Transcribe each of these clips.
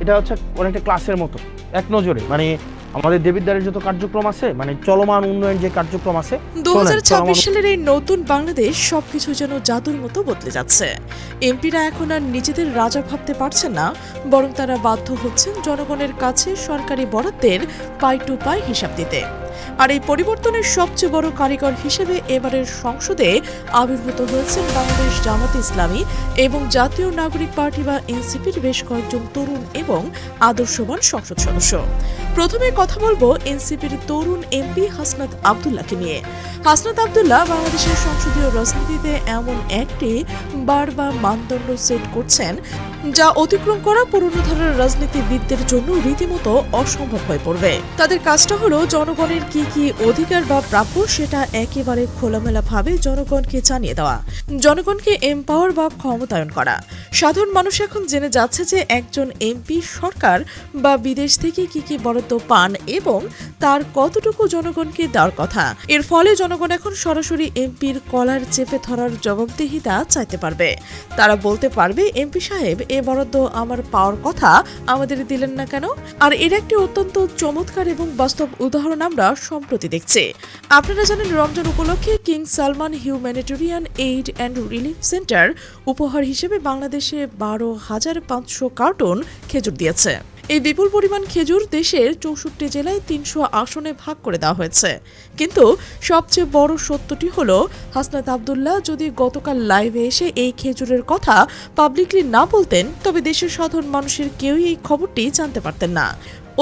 এটা হচ্ছে অনেকটা ক্লাসের মতো এক নজরে, মানে আমাদের দেবিদ্বারের যত কার্যক্রম আছে, মানে চলমান উন্নয়ন যে কার্যক্রম আছে। 2026 সালের এই নতুন বাংলাদেশ সবকিছু যেন জাদুর মতো বদলে যাচ্ছে। এমপিরা এখন আর নিজেদের রাজা ভাবতে পারছেন না, বরং তারা বাধ্য হচ্ছেন জনগণের কাছে সরকারি বরাদ্দের পাই টু পাই হিসাব দিতে। আর এই পরিবর্তনের সবচেয়ে বড় কারিগর হিসেবে এবারের সংসদে আবির্ভূত হয়েছেন বাংলাদেশ জামাতে ইসলামী এবং জাতীয় নাগরিক পার্টি বা এনসিপির বেশ কয়েকজন তরুণ এবং আদর্শবান সংসদ সদস্য। প্রথমে কথা বলবো এনসিপির তরুণ এমপি হাসনাত আব্দুল্লাহকে নিয়ে। হাসনাত আব্দুল্লাহ বাংলাদেশের সংসদীয় রাজনীতিতে এমন একটি বার বা মানদণ্ড সেট করছেন যা অতিক্রম করা পুরনো ধারার রাজনীতিবিদদের জন্য রীতিমতো অসম্ভব হয়ে পড়বে। তাদের কাজটা হলো জনগণের কি কি অধিকার বা প্রাপ্য সেটা একেবারে খোলামেলা ভাবে জনগণকে জানিয়ে দেওয়া, জনগণকে এম্পাওয়ার বা ক্ষমতায়ন করা। সাধারণ মানুষ এখন জেনে যাচ্ছে যে একজন এমপি সরকার বা বিদেশ থেকে কি কি বরাদ্দ পান এবং তার কতটুকু জনগণকে দেওয়ার কথা। এর ফলে জনগণ এখন সরাসরি এমপির কলার চেপে ধরার জবাবদিহিতা চাইতে পারবে। তারা বলতে পারবে, এমপি সাহেব এ বরাদ্দ আমার পাওয়ার কথা, আমাদের দিলেন না কেন? আর এর একটি অত্যন্ত চমৎকার এবং বাস্তব উদাহরণ আমরা সম্প্রতি দেখছি। আপনারা জানেন, রমজান উপলক্ষে king Salman humanitarian aid and relief centre উপহার হিসেবে বাংলাদেশে 12,500 কার্টন খেজুর দিয়েছে। এই বিপুল পরিমাণ খেজুর দেশের 64 জেলায় 300 আসনে ভাগ করে দেওয়া হয়েছে। কিন্তু সবচেয়ে বড় সত্যটি হলো, হাসনাত আব্দুল্লাহ যদি গতকাল লাইভে এসে এই খেজুরের কথা পাবলিকলি না বলতেন, তবে দেশের সাধারণ মানুষের কেউই এই খবরটি জানতে পারতেন না।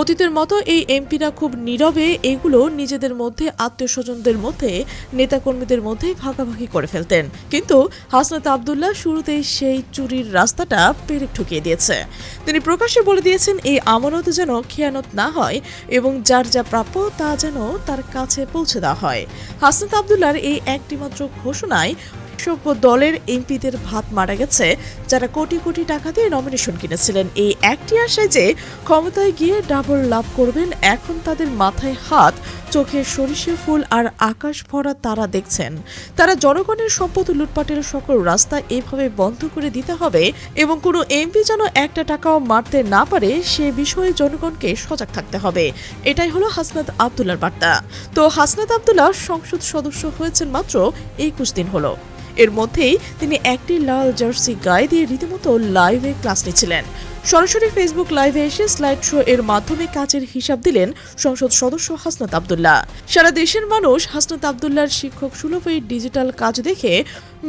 অতীতের মতো এই এমপিরা খুব নীরবে এগুলো নিজেদের মধ্যে, আত্মীয় স্বজনদের মধ্যে, নেতাকর্মীদের মধ্যে ভাগাভাগি করে ফেলতেন। কিন্তু হাসনাত আব্দুল্লাহ শুরুতেই সেই চুরির রাস্তাটা পেরেক ঠুকিয়ে দিয়েছে। তিনি প্রকাশ্যে বলে দিয়েছেন, এই আমানত যেন খেয়ানত না হয় এবং যার যা প্রাপ্য তা যেন তার কাছে পৌঁছে দেওয়া হয়। হাসনাত আব্দুল্লাহর এই একটিমাত্র ঘোষণায় সব দলের এমপিদের ভাত মারা গেছে, যারা কোটি কোটি টাকা দিয়ে নমিনেশন কিনেছিলেন এই একটি আশায় যে ক্ষমতায় গিয়ে ডাবল লাভ করবেন। এখন তাদের মাথায় হাত, চোখে সরিষে ফুল আর আকাশ ভরা তারা দেখছেন। তারা জনগণের সম্পদ লুটপাটের সকল রাস্তা এভাবে বন্ধ করে দিতে হবে এবং কোনো এমপি যেন একটা টাকাও মারতে না পারে সে বিষয়ে জনগণকে সজাগ থাকতে হবে। এটাই হলো হাসনাত আব্দুল্লাহর বার্তা। তো হাসনাত আব্দুল্লাহ সংসদ সদস্য হয়েছেন মাত্র 21 দিন হলো। এর মধ্যেই তিনি একটি লাল জার্সি গায়ে দিয়ে রীতিমতো লাইভে ক্লাস নিচ্ছিলেন। সরাসরি ফেসবুক লাইভে এসে স্লাইড শো এর মাধ্যমে কাজের হিসাব দিলেন সংসদ সদস্য হাসনাত আব্দুল্লাহ। সারা দেশের মানুষ হাসনাত আব্দুল্লাহর শিক্ষক সুলভ এই ডিজিটাল কাজ দেখে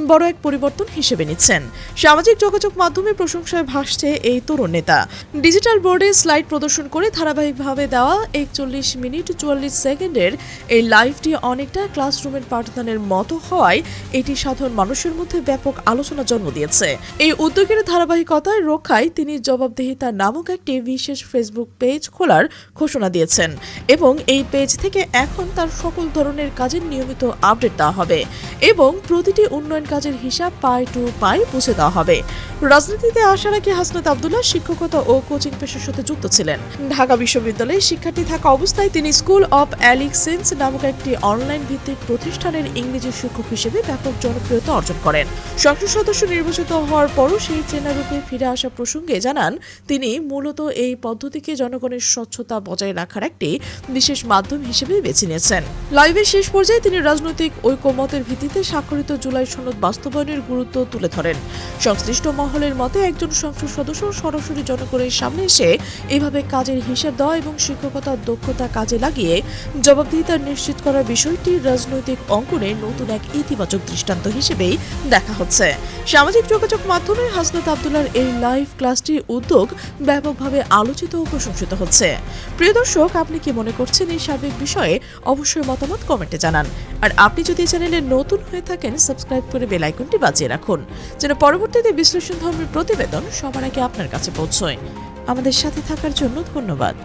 বড় এক পরিবর্তন হিসেবে নিচ্ছেন। সামাজিক যোগাযোগ মাধ্যমে প্রশংসায় ভাসছে এই তরুণ নেতা। ডিজিটাল বোর্ডে স্লাইড প্রদর্শন করে ধারাবাহিকভাবে দেওয়া 41 মিনিট 44 সেকেন্ডের এই লাইভটি অনেকটা ক্লাসরুমের পাঠদানের মতো হওয়ায় এটি সাধারণ মানুষের মধ্যে ব্যাপক আলোচনা জন্ম দিয়েছে। এই উদ্যোগের ধারাবাহিকতায় রক্ষায় তিনি জবাবদিহিতা নামক একটি বিশেষ ফেসবুক পেজ খোলার ঘোষণা দিয়েছেন এবং এই পেজ থেকে এখন তার সকল ধরনের কাজের নিয়মিত আপডেট দেওয়া হবে এবং প্রতিটি উন্নয়ন কাজের হিসাব পাই টু পাই বুঝে দেওয়া হবে। রাজনীতিতে আসার আগে হাসনাত আব্দুল্লাহ শিক্ষকতা ও কোচিং পেশার সাথে যুক্ত ছিলেন। ঢাকা বিশ্ববিদ্যালয়ে শিক্ষার্থী থাকা অবস্থায় তিনি স্কুল অব অ্যালিক্সেন্স নামক একটি অনলাইন ভিত্তিক প্রতিষ্ঠানের ইংরেজি শিক্ষক হিসেবে ব্যাপক জনপ্রিয়তা অর্জন করেন। সংসদ সদস্য নির্বাচিত হওয়ার পরও সেই চেনা রূপে ফিরে আসা প্রসঙ্গে জানান, তিনি মূলত এই পদ্ধতিকে জনগণের স্বচ্ছতা বজায় রাখার একটি বিশেষ মাধ্যম হিসেবে বেছে নিয়েছেন। লাইভের শেষ পর্যায়ে তিনি রাজনৈতিক ঐকমত্যের ভিত্তিতে স্বাক্ষরিত জুলাই সনদ বাস্তবায়নের গুরুত্ব তুলে ধরেন। সংশ্লিষ্ট মহলের মতে একজন সংসদ সদস্য সরাসরি জনগণের সামনে এসে এভাবে কাজের হিসাব দেওয়া এবং শিক্ষকতার দক্ষতা কাজে লাগিয়ে জবাবদিহিতা নিশ্চিত করার বিষয়টি রাজনৈতিক অঙ্গনে নতুন এক ইতিবাচক দৃষ্টান্ত হিসেবেই দেখা হচ্ছে। সামাজিক যোগাযোগ মাধ্যমে হাসনাত আব্দুল্লাহর এই লাইভ ক্লাসটি উদ্যোগ ব্যাপকভাবে আলোচিত ও প্রশংসিত হচ্ছে। প্রিয় দর্শক, আপনি কি মনে করছেন এই সার্বিক বিষয়ে? অবশ্যই মতামত কমেন্টে জানান। আর আপনি যদি চ্যানেলে নতুন হয়ে থাকেন, সাবস্ক্রাইব করে বেল আইকনটি বাজিয়ে রাখুন যেন পরবর্তীতে বিশ্লেষণ ধর্মী প্রতিবেদন সবার আগে আপনার কাছে পৌঁছয়। আমাদের সাথে থাকার জন্য ধন্যবাদ।